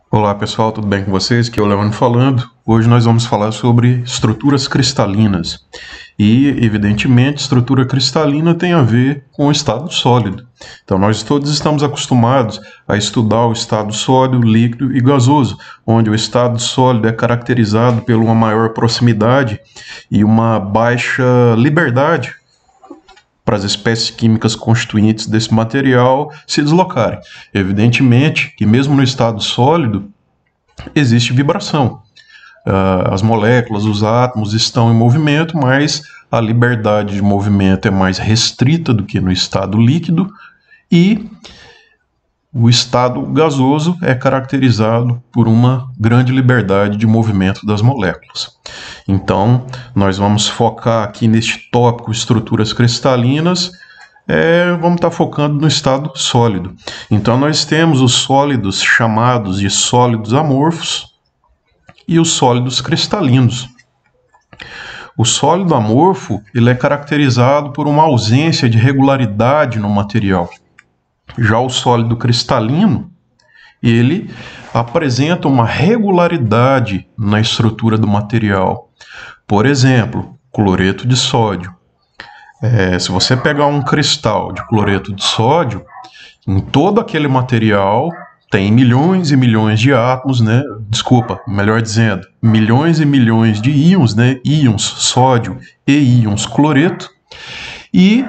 Olá pessoal, tudo bem com vocês? Aqui é o Leandro falando. Hoje nós vamos falar sobre estruturas cristalinas. E, evidentemente, estrutura cristalina tem a ver com o estado sólido. Então, nós todos estamos acostumados a estudar o estado sólido, líquido e gasoso, onde o estado sólido é caracterizado por uma maior proximidade e uma baixa liberdade para as espécies químicas constituintes desse material se deslocarem. Evidentemente que mesmo no estado sólido existe vibração. As moléculas, os átomos estão em movimento, mas a liberdade de movimento é mais restrita do que no estado líquido e o estado gasoso é caracterizado por uma grande liberdade de movimento das moléculas. Então, nós vamos focar aqui neste tópico estruturas cristalinas, vamos estar focando no estado sólido. Então, nós temos os sólidos chamados de sólidos amorfos e os sólidos cristalinos. O sólido amorfo ele é caracterizado por uma ausência de regularidade no material. Já o sólido cristalino, ele apresenta uma regularidade na estrutura do material. Por exemplo, cloreto de sódio. Se você pegar um cristal de cloreto de sódio, em todo aquele material tem milhões e milhões de átomos, né? Desculpa, melhor dizendo, milhões e milhões de íons, né? Íons sódio e íons cloreto. E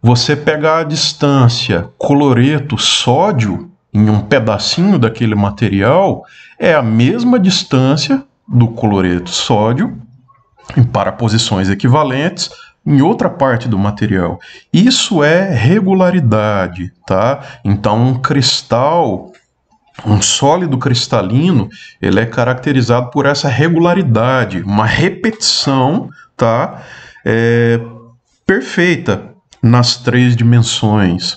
você pegar a distância cloreto-sódio em um pedacinho daquele material é a mesma distância do cloreto-sódio para posições equivalentes em outra parte do material. Isso é regularidade, tá? Então, um cristal, um sólido cristalino, ele é caracterizado por essa regularidade, uma repetição, tá? Perfeita nas três dimensões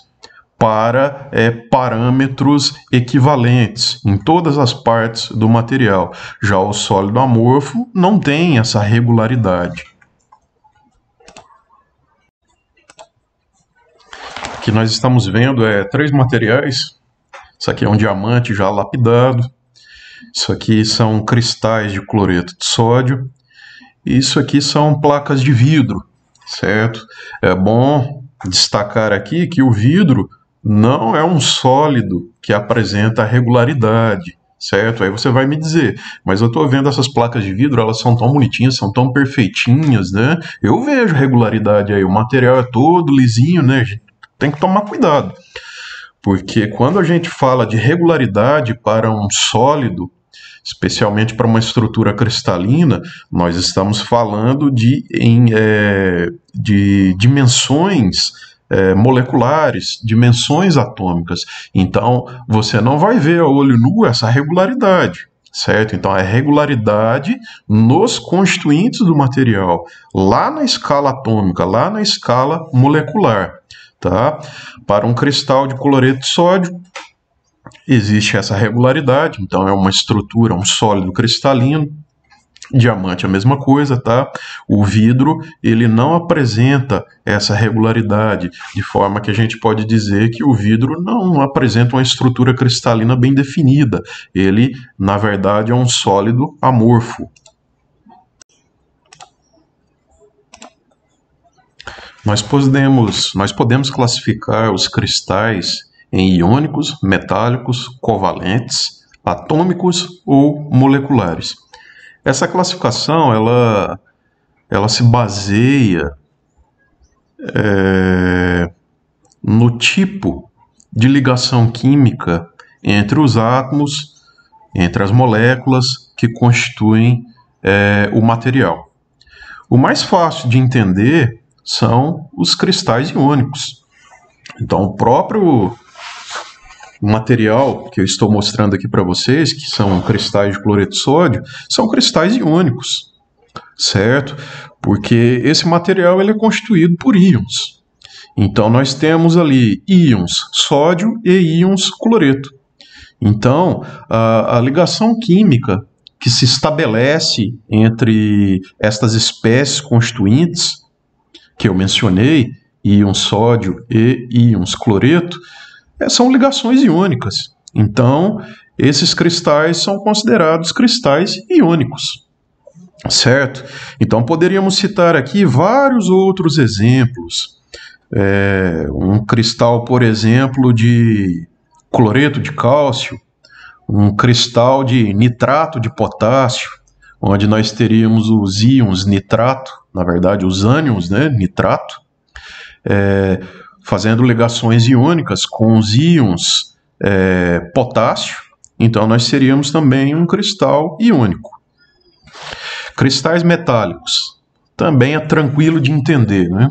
para parâmetros equivalentes em todas as partes do material. Já o sólido amorfo não tem essa regularidade. Aqui nós estamos vendo três materiais. Isso aqui é um diamante já lapidado. Isso aqui são cristais de cloreto de sódio. Isso aqui são placas de vidro, certo? É bom destacar aqui que o vidro não é um sólido que apresenta regularidade, certo? Aí você vai me dizer, mas eu estou vendo essas placas de vidro, elas são tão bonitinhas, são tão perfeitinhas, né? Eu vejo regularidade aí, o material é todo lisinho, né? A gente tem que tomar cuidado, porque quando a gente fala de regularidade para um sólido, especialmente para uma estrutura cristalina, nós estamos falando de dimensões moleculares, dimensões atômicas. Então, você não vai ver a olho nu essa regularidade, certo? Então, é regularidade nos constituintes do material, lá na escala atômica, lá na escala molecular, tá? Para um cristal de cloreto de sódio, existe essa regularidade, então é uma estrutura, um sólido cristalino. Diamante é a mesma coisa, tá? O vidro, ele não apresenta essa regularidade, de forma que a gente pode dizer que o vidro não apresenta uma estrutura cristalina bem definida. Ele, na verdade, é um sólido amorfo. Nós podemos classificar os cristais em iônicos, metálicos, covalentes, atômicos ou moleculares. Essa classificação ela se baseia no tipo de ligação química entre os átomos, entre as moléculas que constituem o material. O mais fácil de entender são os cristais iônicos. Então, o próprio material que eu estou mostrando aqui para vocês, que são cristais de cloreto de sódio, são cristais iônicos, certo? Porque esse material ele é constituído por íons. Então, nós temos ali íons sódio e íons cloreto. Então, a ligação química que se estabelece entre estas espécies constituintes que eu mencionei, íons sódio e íons cloreto, são ligações iônicas. Então, esses cristais são considerados cristais iônicos, certo? Então poderíamos citar aqui vários outros exemplos. Um cristal, por exemplo, de cloreto de cálcio, um cristal de nitrato de potássio, onde nós teríamos os íons nitrato, na verdade os ânions, né, nitrato, fazendo ligações iônicas com os íons potássio. Então nós teríamos também um cristal iônico. Cristais metálicos, também é tranquilo de entender, né?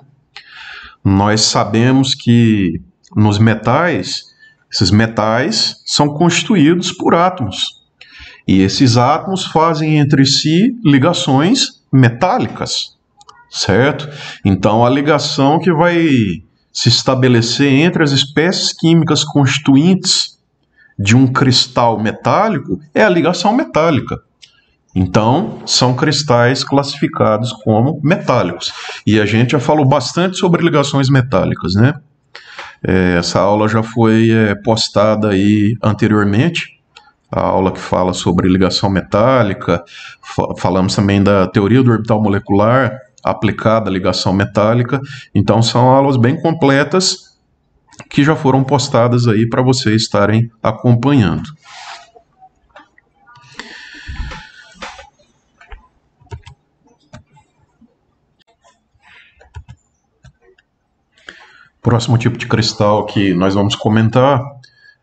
Nós sabemos que nos metais, esses metais são constituídos por átomos. E esses átomos fazem entre si ligações metálicas, certo? Então a ligação que vai se estabelecer entre as espécies químicas constituintes de um cristal metálico é a ligação metálica. Então, são cristais classificados como metálicos. E a gente já falou bastante sobre ligações metálicas, né? Essa aula já foi postada aí anteriormente, a aula que fala sobre ligação metálica. Falamos também da teoria do orbital molecular aplicada à ligação metálica. Então, são aulas bem completas que já foram postadas aí para vocês estarem acompanhando. Próximo tipo de cristal que nós vamos comentar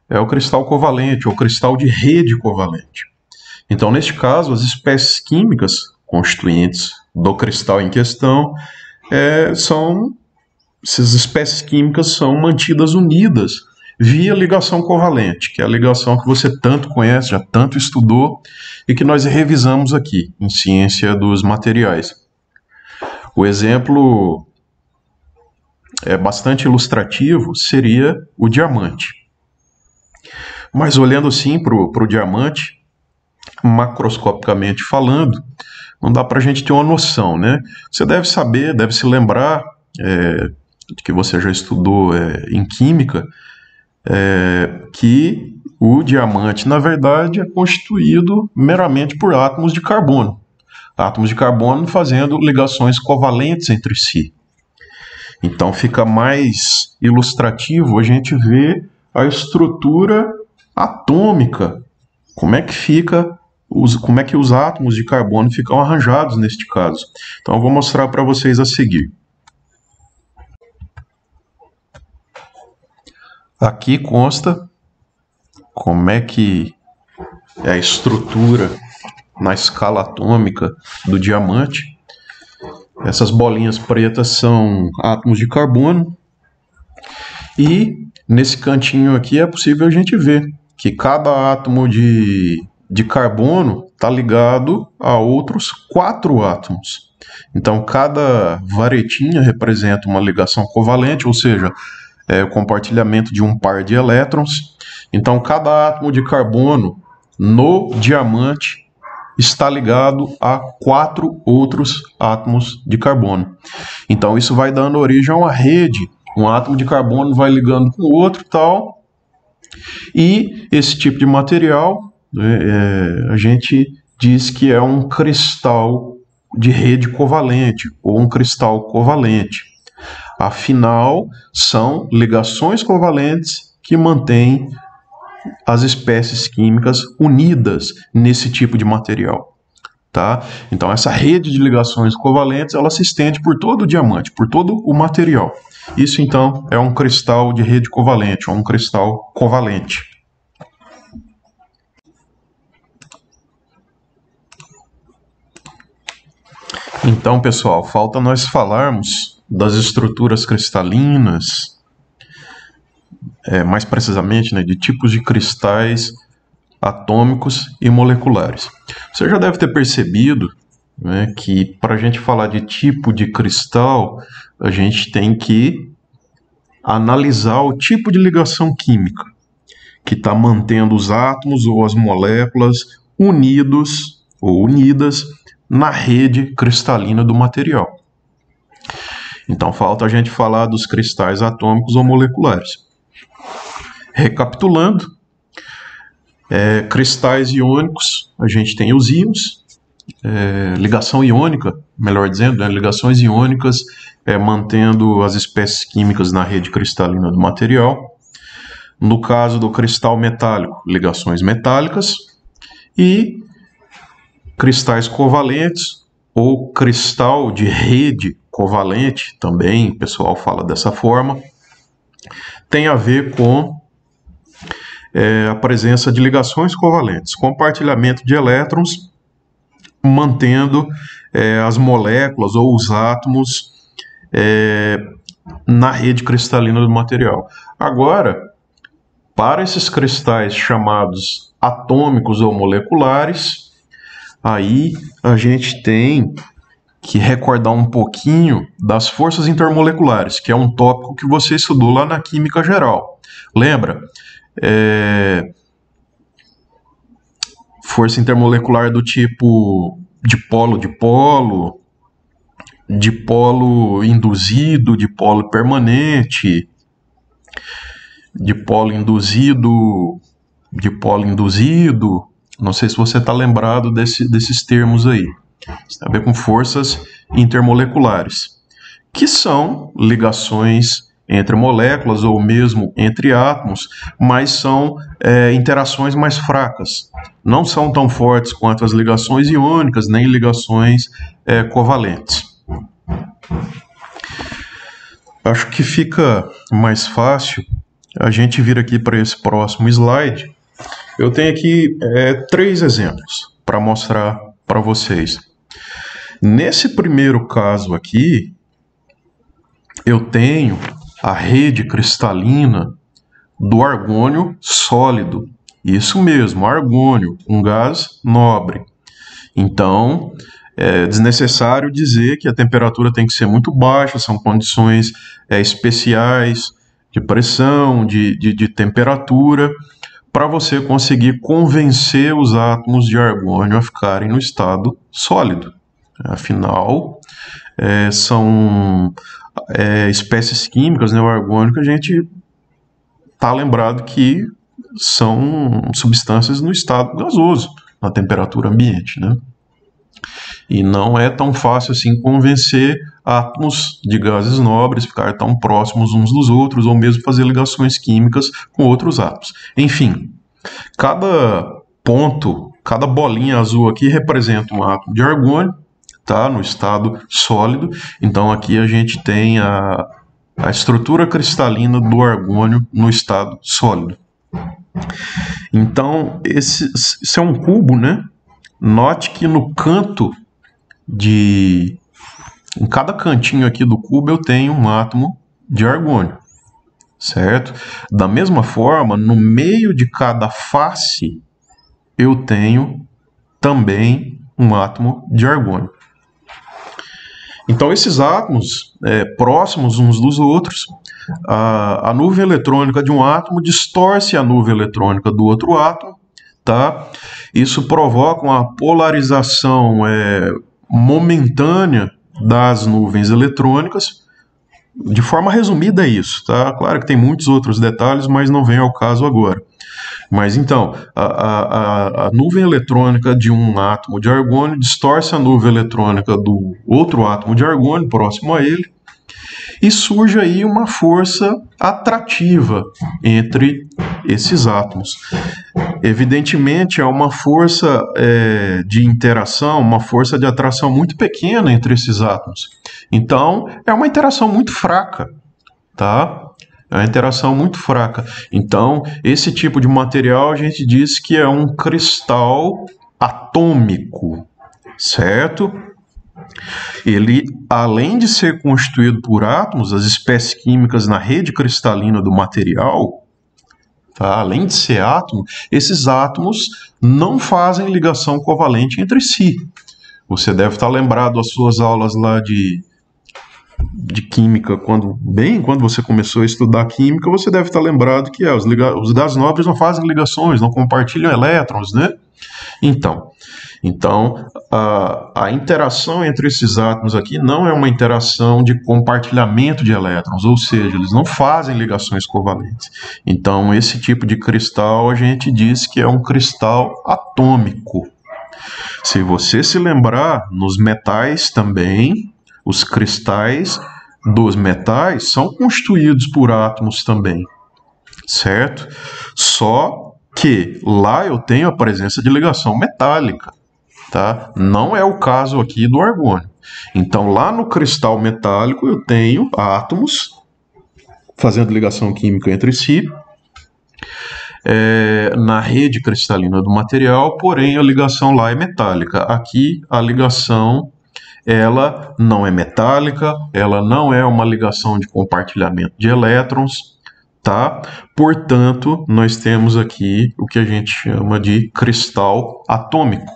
é o cristal covalente, ou cristal de rede covalente. Então, neste caso, as espécies químicas constituintes do cristal em questão essas espécies químicas são mantidas unidas via ligação covalente, que é a ligação que você tanto conhece, já tanto estudou, e que nós revisamos aqui em Ciência dos Materiais. O exemplo bastante ilustrativo seria o diamante. Mas olhando assim para o diamante, macroscopicamente falando, não dá para a gente ter uma noção, né? Você deve saber, deve se lembrar, que você já estudou em química, que o diamante, na verdade, é constituído meramente por átomos de carbono. Átomos de carbono fazendo ligações covalentes entre si. Então fica mais ilustrativo a gente ver a estrutura atômica, como é que os átomos de carbono ficam arranjados neste caso. Então eu vou mostrar para vocês a seguir. Aqui consta como é que é a estrutura na escala atômica do diamante. Essas bolinhas pretas são átomos de carbono e nesse cantinho aqui é possível a gente ver que cada átomo de carbono está ligado a outros 4 átomos. Então cada varetinha representa uma ligação covalente, ou seja, o compartilhamento de um par de elétrons. Então cada átomo de carbono no diamante está ligado a 4 outros átomos de carbono. Então isso vai dando origem a uma rede. Um átomo de carbono vai ligando com o outro e tal. E esse tipo de material, a gente diz que é um cristal de rede covalente ou um cristal covalente. Afinal, são ligações covalentes que mantêm as espécies químicas unidas nesse tipo de material, tá? Então essa rede de ligações covalentes, ela se estende por todo o diamante, por todo o material. Isso então é um cristal de rede covalente, ou um cristal covalente. Então, pessoal, falta nós falarmos das estruturas cristalinas, mais precisamente, né, de tipos de cristais atômicos e moleculares. Você já deve ter percebido, né, que para a gente falar de tipo de cristal, a gente tem que analisar o tipo de ligação química que está mantendo os átomos ou as moléculas unidos ou unidas na rede cristalina do material. Então falta a gente falar dos cristais atômicos ou moleculares. Recapitulando, Cristais iônicos, a gente tem os íons, ligação iônica, melhor dizendo, ligações iônicas mantendo as espécies químicas na rede cristalina do material. No caso do cristal metálico, ligações metálicas e cristais covalentes ou cristal de rede covalente, também o pessoal fala dessa forma, tem a ver com a presença de ligações covalentes, compartilhamento de elétrons, mantendo as moléculas ou os átomos na rede cristalina do material. Agora, para esses cristais chamados atômicos ou moleculares, aí a gente tem que recordar um pouquinho das forças intermoleculares, que é um tópico que você estudou lá na química geral. Lembra? Força intermolecular do tipo dipolo-dipolo, dipolo induzido, dipolo permanente, dipolo induzido, não sei se você está lembrado desses termos aí. Isso tem a ver com forças intermoleculares, que são ligações entre moléculas ou mesmo entre átomos, mas são interações mais fracas. Não são tão fortes quanto as ligações iônicas, nem ligações covalentes. Acho que fica mais fácil a gente vir aqui para esse próximo slide. Eu tenho aqui 3 exemplos para mostrar para vocês. Nesse primeiro caso aqui, eu tenho a rede cristalina do argônio sólido. Isso mesmo, argônio, um gás nobre. Então, é desnecessário dizer que a temperatura tem que ser muito baixa, são condições especiais de pressão, de temperatura, para você conseguir convencer os átomos de argônio a ficarem no estado sólido. Afinal, são espécies químicas, o argônio, que a gente está lembrado que são substâncias no estado gasoso, na temperatura ambiente, né? E não é tão fácil assim convencer átomos de gases nobres ficar tão próximos uns dos outros, ou mesmo fazer ligações químicas com outros átomos. Enfim, cada ponto, cada bolinha azul aqui representa um átomo de argônio, tá? No estado sólido. Então aqui a gente tem a estrutura cristalina do argônio no estado sólido. Então, esse é um cubo, né? Note que no canto em cada cantinho aqui do cubo eu tenho um átomo de argônio, certo? Da mesma forma, no meio de cada face eu tenho também um átomo de argônio. Então, esses átomos próximos uns dos outros, a nuvem eletrônica de um átomo distorce a nuvem eletrônica do outro átomo, tá? Isso provoca uma polarização momentânea das nuvens eletrônicas. De forma resumida é isso, tá? Claro que tem muitos outros detalhes, mas não vem ao caso agora. Mas então, a nuvem eletrônica de um átomo de argônio distorce a nuvem eletrônica do outro átomo de argônio próximo a ele, e surge aí uma força atrativa entre esses átomos. Evidentemente, é uma força de interação, uma força de atração muito pequena entre esses átomos. Então, é uma interação muito fraca, tá? É uma interação muito fraca. Então, esse tipo de material a gente diz que é um cristal atômico, certo? Ele, além de ser constituído por átomos, as espécies químicas na rede cristalina do material, tá? Além de ser átomo, esses átomos não fazem ligação covalente entre si. Você deve estar lembrado das suas aulas lá de química, quando você começou a estudar química, você deve estar lembrado que os gases nobres não fazem ligações, não compartilham elétrons, né? Então, a interação entre esses átomos aqui não é uma interação de compartilhamento de elétrons, ou seja, eles não fazem ligações covalentes. Então, esse tipo de cristal a gente diz que é um cristal atômico. Se você se lembrar, nos metais também, os cristais dos metais são constituídos por átomos também, certo? Só que lá eu tenho a presença de ligação metálica, tá? Não é o caso aqui do argônio. Então, lá no cristal metálico eu tenho átomos fazendo ligação química entre si, na rede cristalina do material, porém a ligação lá é metálica. Aqui a ligação ela não é metálica, ela não é uma ligação de compartilhamento de elétrons, tá? Portanto, nós temos aqui o que a gente chama de cristal atômico.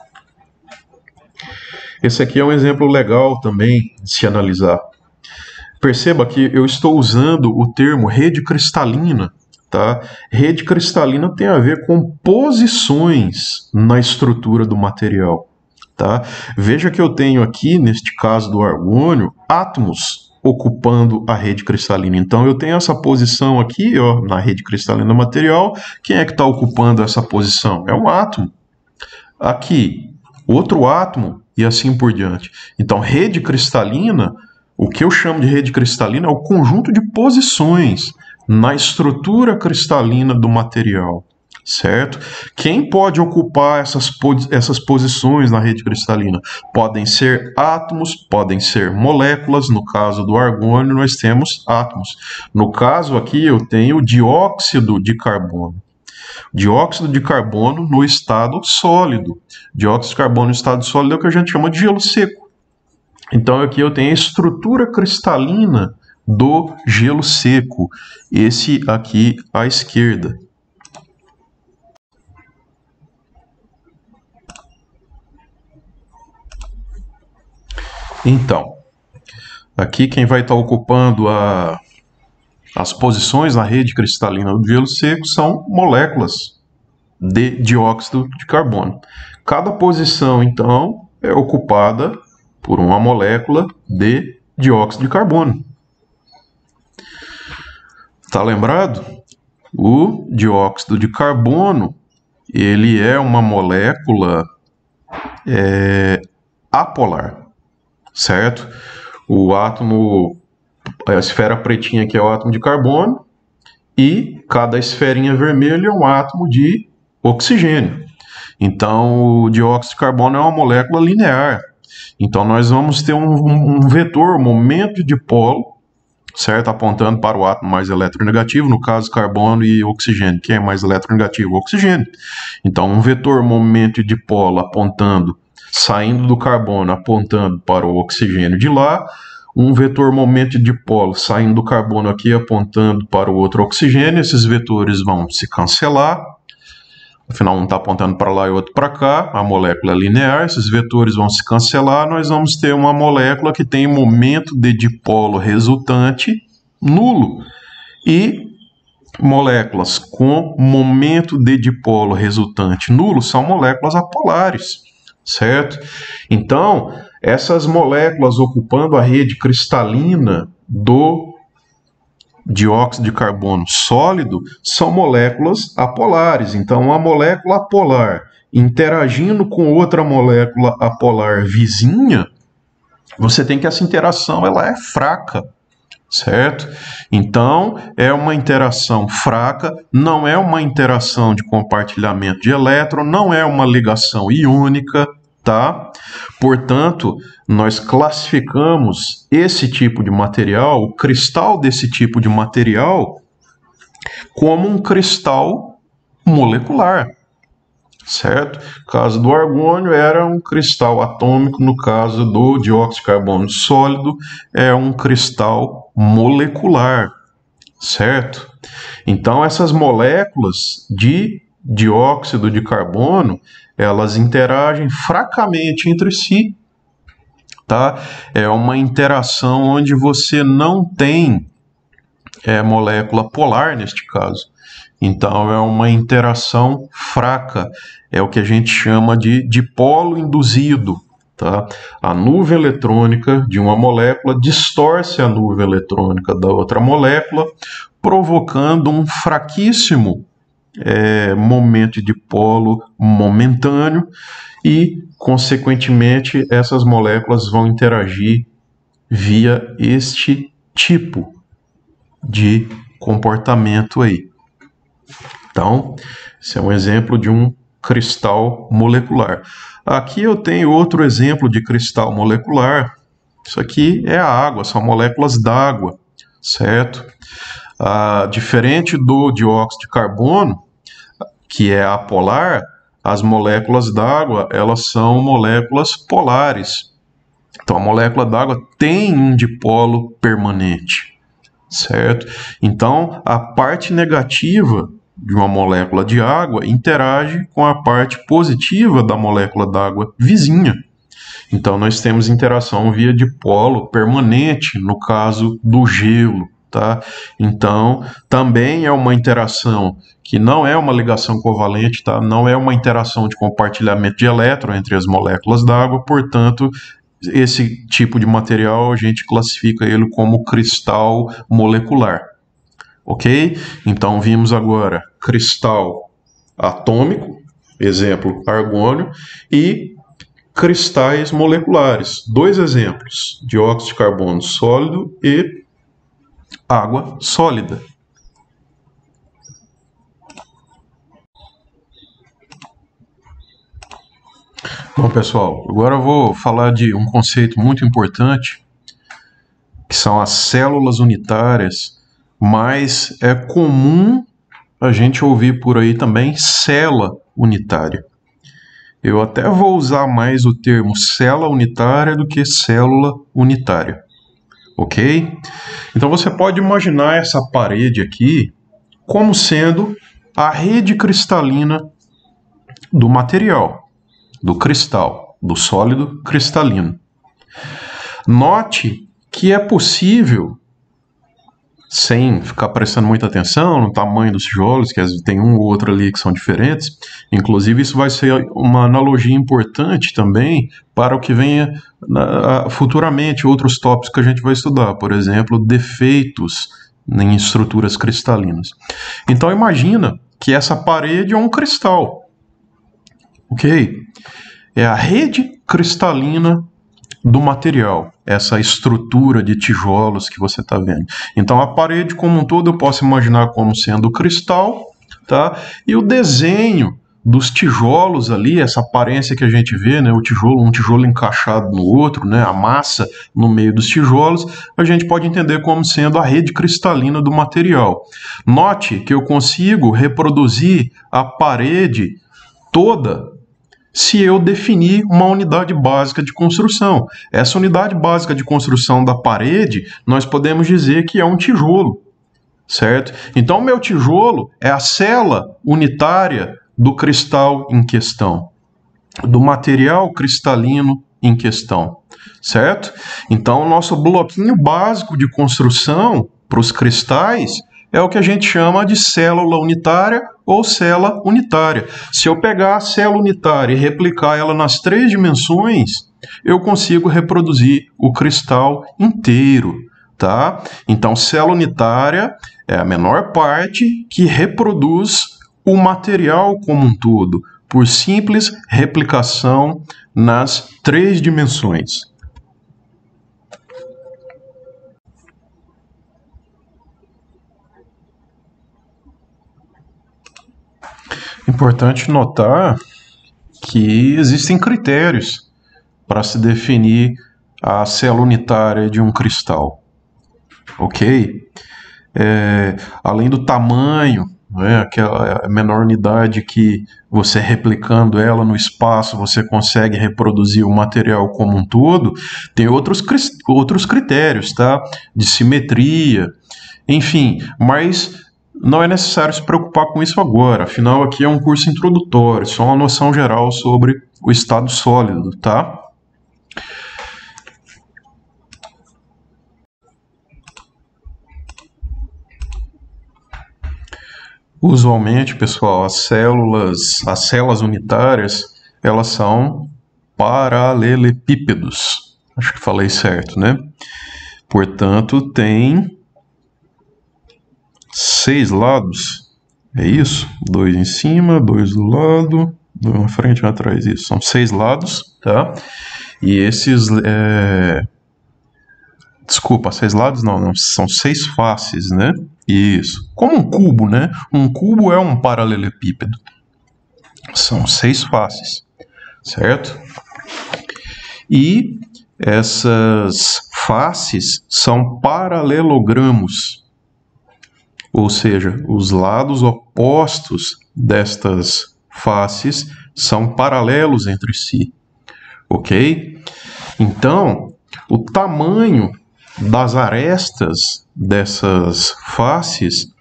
Esse aqui é um exemplo legal também de se analisar. Perceba que eu estou usando o termo rede cristalina, tá? Rede cristalina tem a ver com posições na estrutura do material, tá? Veja que eu tenho aqui, neste caso do argônio, átomos ocupando a rede cristalina. Então eu tenho essa posição aqui, ó, na rede cristalina do material. Quem é que está ocupando essa posição? É um átomo. Aqui, outro átomo e assim por diante. Então, rede cristalina, o que eu chamo de rede cristalina é o conjunto de posições na estrutura cristalina do material, certo? Quem pode ocupar essas posições na rede cristalina? Podem ser átomos, podem ser moléculas. No caso do argônio, nós temos átomos. No caso aqui, eu tenho dióxido de carbono. Dióxido de carbono no estado sólido. Dióxido de carbono no estado sólido é o que a gente chama de gelo seco. Então aqui eu tenho a estrutura cristalina do gelo seco. Esse aqui à esquerda. Então, aqui quem vai estar ocupando as posições na rede cristalina do gelo seco são moléculas de dióxido de carbono. Cada posição, então, é ocupada por uma molécula de dióxido de carbono. Tá lembrado? O dióxido de carbono, ele é uma molécula apolar, certo? O átomo, a esfera pretinha aqui é o átomo de carbono e cada esferinha vermelha é um átomo de oxigênio. Então, o dióxido de carbono é uma molécula linear. Então, nós vamos ter um vetor, momento de dipolo, certo? Apontando para o átomo mais eletronegativo, no caso, carbono e oxigênio. Quem é mais eletronegativo? O oxigênio. Então, um vetor, momento de dipolo, apontando, saindo do carbono, apontando para o oxigênio de lá. Um vetor, momento de dipolo, saindo do carbono aqui, apontando para o outro oxigênio. Esses vetores vão se cancelar. Afinal, um está apontando para lá e o outro para cá. A molécula é linear, esses vetores vão se cancelar. Nós vamos ter uma molécula que tem momento de dipolo resultante nulo. E moléculas com momento de dipolo resultante nulo são moléculas apolares, certo? Então, essas moléculas ocupando a rede cristalina do dióxido de carbono sólido são moléculas apolares. Então, uma molécula apolar interagindo com outra molécula apolar vizinha, você tem que essa interação ela é fraca, certo? Então, é uma interação fraca, não é uma interação de compartilhamento de elétron, não é uma ligação iônica, tá? Portanto, nós classificamos esse tipo de material, o cristal desse tipo de material, como um cristal molecular, certo? No caso do argônio era um cristal atômico, no caso do dióxido de carbono sólido é um cristal molecular, certo? Então essas moléculas de dióxido de carbono, elas interagem fracamente entre si, tá? É uma interação onde você não tem molécula polar neste caso. Então é uma interação fraca, é o que a gente chama de dipolo induzido. Tá? A nuvem eletrônica de uma molécula distorce a nuvem eletrônica da outra molécula, provocando um fraquíssimo momento de dipolo momentâneo e, consequentemente, essas moléculas vão interagir via este tipo de comportamento aí. Então, esse é um exemplo de um cristal molecular. Aqui eu tenho outro exemplo de cristal molecular. Isso aqui é a água, são moléculas d'água, certo? Diferente do dióxido de carbono, que é apolar, as moléculas d'água, elas são moléculas polares. Então, a molécula d'água tem um dipolo permanente, certo? Então, a parte negativa de uma molécula de água interage com a parte positiva da molécula d'água vizinha. Então, nós temos interação via dipolo permanente no caso do gelo, tá? Então, também é uma interação que não é uma ligação covalente, tá? Não é uma interação de compartilhamento de elétron entre as moléculas d'água, portanto, esse tipo de material a gente classifica ele como cristal molecular. Ok? Então vimos agora cristal atômico, exemplo argônio, e cristais moleculares. Dois exemplos: dióxido de carbono sólido e água sólida. Bom, pessoal, agora eu vou falar de um conceito muito importante, que são as células unitárias, mas é comum a gente ouvir por aí também célula unitária. Eu até vou usar mais o termo célula unitária do que célula unitária, ok? Então você pode imaginar essa parede aqui como sendo a rede cristalina do material, do cristal, do sólido cristalino. Note que é possível, sem ficar prestando muita atenção no tamanho dos tijolos, que tem um ou outro ali que são diferentes, inclusive isso vai ser uma analogia importante também para o que venha futuramente, outros tópicos que a gente vai estudar, por exemplo, defeitos em estruturas cristalinas. Então imagina que essa parede é um cristal, ok? É a rede cristalina do material, essa estrutura de tijolos que você está vendo. Então a parede como um todo eu posso imaginar como sendo cristal, tá? E o desenho dos tijolos ali, essa aparência que a gente vê, né, o tijolo, um tijolo encaixado no outro, né, a massa no meio dos tijolos, a gente pode entender como sendo a rede cristalina do material. Note que eu consigo reproduzir a parede toda se eu definir uma unidade básica de construção. Essa unidade básica de construção da parede, nós podemos dizer que é um tijolo, certo? Então, o meu tijolo é a célula unitária do cristal em questão, do material cristalino em questão, certo? Então, o nosso bloquinho básico de construção para os cristais é o que a gente chama de célula unitária ou célula unitária. Se eu pegar a célula unitária e replicar ela nas 3 dimensões, eu consigo reproduzir o cristal inteiro, tá? Então, célula unitária é a menor parte que reproduz o material como um todo, por simples replicação nas 3 dimensões. Importante notar que existem critérios para se definir a célula unitária de um cristal, ok? Além do tamanho, né, aquela menor unidade que você replicando ela no espaço, você consegue reproduzir o material como um todo, tem outros critérios, tá? De simetria, enfim, mas não é necessário se preocupar com isso agora, afinal aqui é um curso introdutório, só uma noção geral sobre o estado sólido, tá? Usualmente, pessoal, as células unitárias, elas são paralelepípedos. Acho que falei certo, né? Portanto, tem 6 lados. É isso? 2 em cima, 2 do lado, 2 na frente e 1 atrás. Isso. São 6 lados, tá? E esses... Desculpa, 6 lados não, são 6 faces, né? Isso. Como um cubo, né? Um cubo é um paralelepípedo. São 6 faces, certo? E essas faces são paralelogramos, ou seja, os lados opostos destas faces são paralelos entre si, ok? Então, o tamanho das arestas dessas faces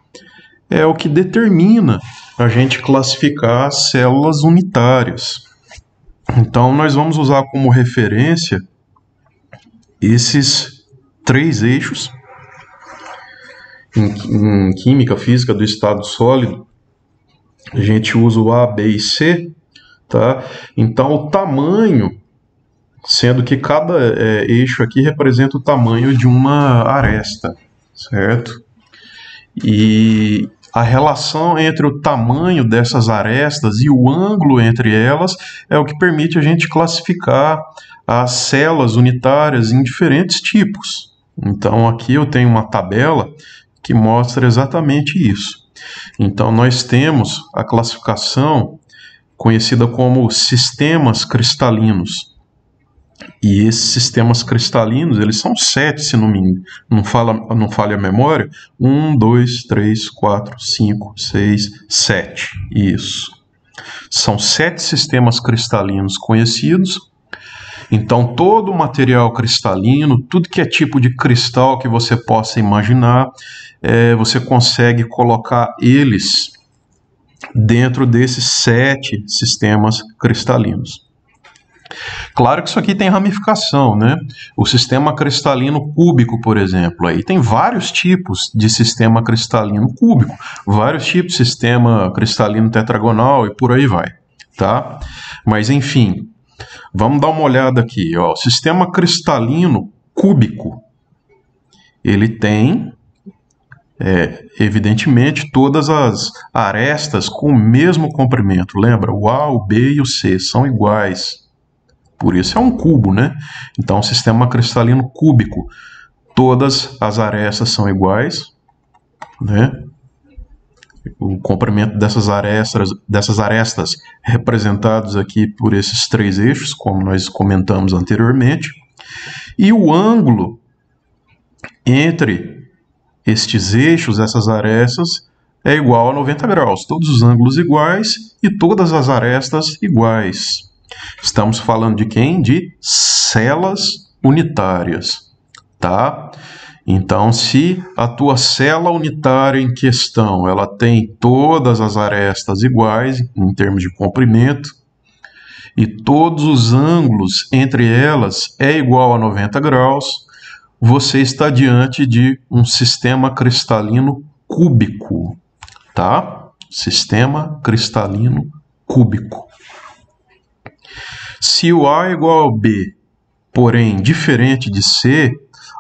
é o que determina a gente classificar as células unitárias. Então, nós vamos usar como referência esses 3 eixos. Em química física do estado sólido, a gente usa o A, B e C, tá? Então, o tamanho, sendo que cada eixo aqui representa o tamanho de uma aresta, certo? E a relação entre o tamanho dessas arestas e o ângulo entre elas é o que permite a gente classificar as células unitárias em diferentes tipos. Então, aqui eu tenho uma tabela que mostra exatamente isso. Então, nós temos a classificação conhecida como sistemas cristalinos. E esses sistemas cristalinos, eles são 7, se não falha a memória. 1, 2, 3, 4, 5, 6, 7. Isso. São 7 sistemas cristalinos conhecidos. Então, todo o material cristalino, tudo que é tipo de cristal que você possa imaginar, você consegue colocar eles dentro desses 7 sistemas cristalinos. Claro que isso aqui tem ramificação, né? O sistema cristalino cúbico, por exemplo, aí tem vários tipos de sistema cristalino cúbico, vários tipos de sistema cristalino tetragonal e por aí vai, tá? Mas enfim, vamos dar uma olhada aqui, ó. O sistema cristalino cúbico, ele tem, evidentemente, todas as arestas com o mesmo comprimento. Lembra? O A, o B e o C são iguais. Por isso é um cubo, né? Então, o sistema cristalino cúbico, todas as arestas são iguais, né? O comprimento dessas arestas representados aqui por esses 3 eixos, como nós comentamos anteriormente. E o ângulo entre estes eixos, essas arestas, é igual a 90 graus. Todos os ângulos iguais e todas as arestas iguais. Estamos falando de quem? De células unitárias, tá? Então, se a tua célula unitária em questão, ela tem todas as arestas iguais em termos de comprimento e todos os ângulos entre elas é igual a 90 graus, você está diante de um sistema cristalino cúbico, tá? Sistema cristalino cúbico. Se o A é igual ao B, porém diferente de C,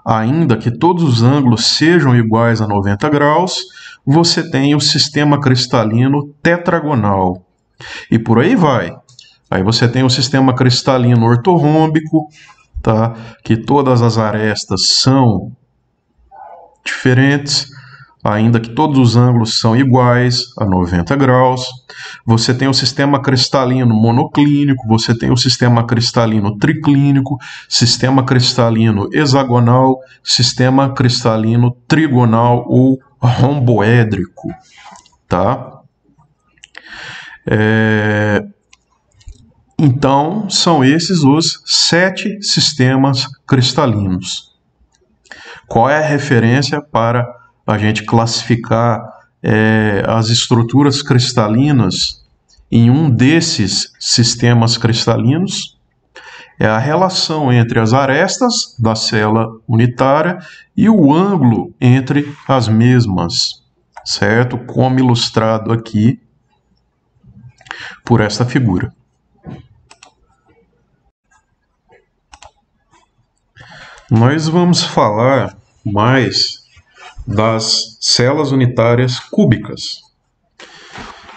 ainda que todos os ângulos sejam iguais a 90 graus, você tem o sistema cristalino tetragonal. E por aí vai. Aí você tem o sistema cristalino ortorrômbico, tá? Que todas as arestas são diferentes, ainda que todos os ângulos são iguais a 90 graus. Você tem o sistema cristalino monoclínico, você tem o sistema cristalino triclínico, sistema cristalino hexagonal, sistema cristalino trigonal ou romboédrico, tá? Então, são esses os 7 sistemas cristalinos. Qual é a referência para a gente classificar as estruturas cristalinas em um desses sistemas cristalinos? É a relação entre as arestas da célula unitária e o ângulo entre as mesmas, certo? Como ilustrado aqui por esta figura. Nós vamos falar mais das células unitárias cúbicas.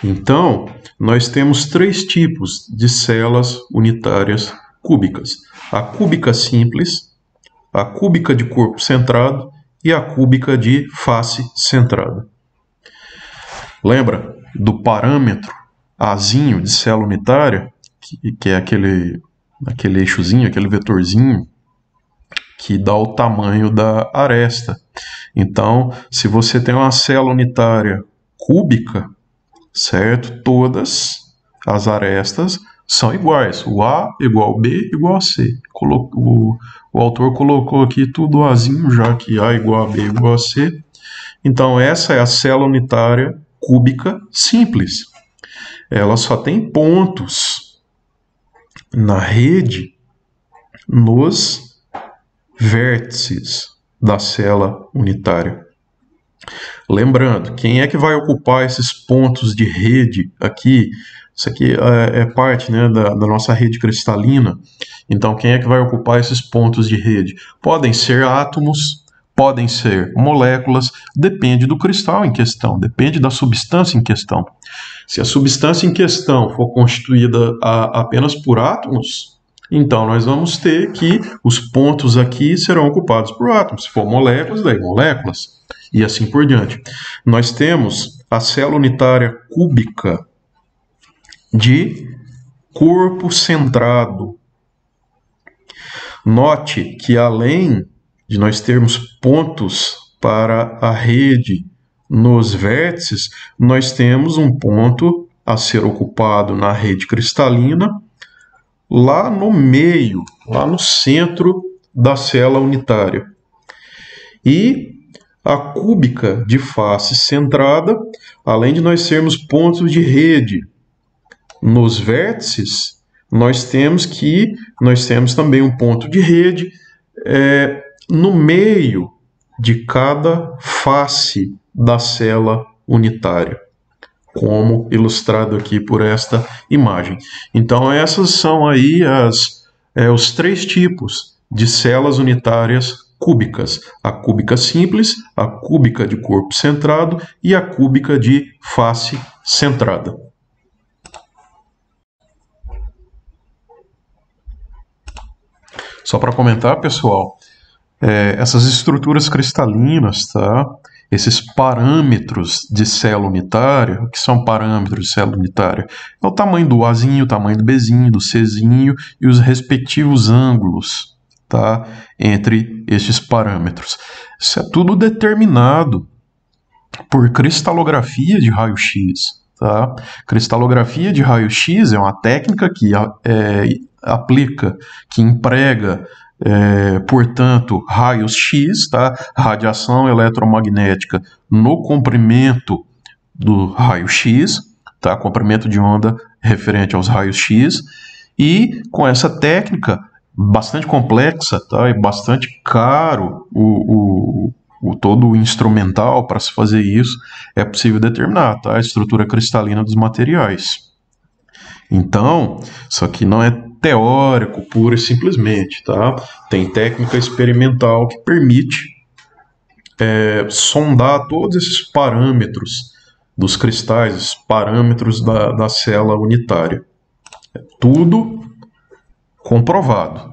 Então, nós temos 3 tipos de células unitárias cúbicas: a cúbica simples, a cúbica de corpo centrado e a cúbica de face centrada. Lembra do parâmetro Azinho de célula unitária, que é aquele eixozinho, aquele vetorzinho que dá o tamanho da aresta. Então, se você tem uma célula unitária cúbica, certo? Todas as arestas são iguais. O A igual ao B igual a C. O autor colocou aqui tudo Azinho, já que A igual a B igual a C. Então, essa é a célula unitária cúbica simples. Ela só tem pontos na rede nos vértices da célula unitária. Lembrando, quem é que vai ocupar esses pontos de rede aqui? Isso aqui é parte, né, da nossa rede cristalina. Então, quem é que vai ocupar esses pontos de rede? Podem ser átomos, podem ser moléculas, depende do cristal em questão, depende da substância em questão. Se a substância em questão for constituída apenas por átomos, então nós vamos ter que os pontos aqui serão ocupados por átomos. Se for moléculas, daí moléculas, e assim por diante. Nós temos a célula unitária cúbica de corpo centrado. Note que além de nós termos pontos para a rede nos vértices, nós temos um ponto a ser ocupado na rede cristalina, lá no meio, lá no centro da célula unitária. E a cúbica de face centrada, além de nós termos pontos de rede nos vértices, nós temos também um ponto de rede no meio de cada face da célula unitária, como ilustrado aqui por esta imagem. Então, essas são aí os 3 tipos de células unitárias cúbicas: a cúbica simples, a cúbica de corpo centrado e a cúbica de face centrada. Só para comentar, pessoal, essas estruturas cristalinas, tá? Esses parâmetros de célula unitária, o que são parâmetros de célula unitária? É o tamanho do Azinho, o tamanho do Bzinho, do Czinho e os respectivos ângulos, tá? Entre estes parâmetros. Isso é tudo determinado por cristalografia de raio-x, tá? Cristalografia de raio-x é uma técnica que aplica, que emprega, portanto, raios X, tá? Radiação eletromagnética no comprimento do raio-x, tá? Comprimento de onda referente aos raios X, e com essa técnica bastante complexa, tá? E bastante caro todo o instrumental para se fazer isso, é possível determinar, tá? A estrutura cristalina dos materiais. Então, isso aqui não é teórico pura e simplesmente, tá? Tem técnica experimental que permite sondar todos esses parâmetros dos cristais, esses parâmetros da célula unitária. É tudo comprovado.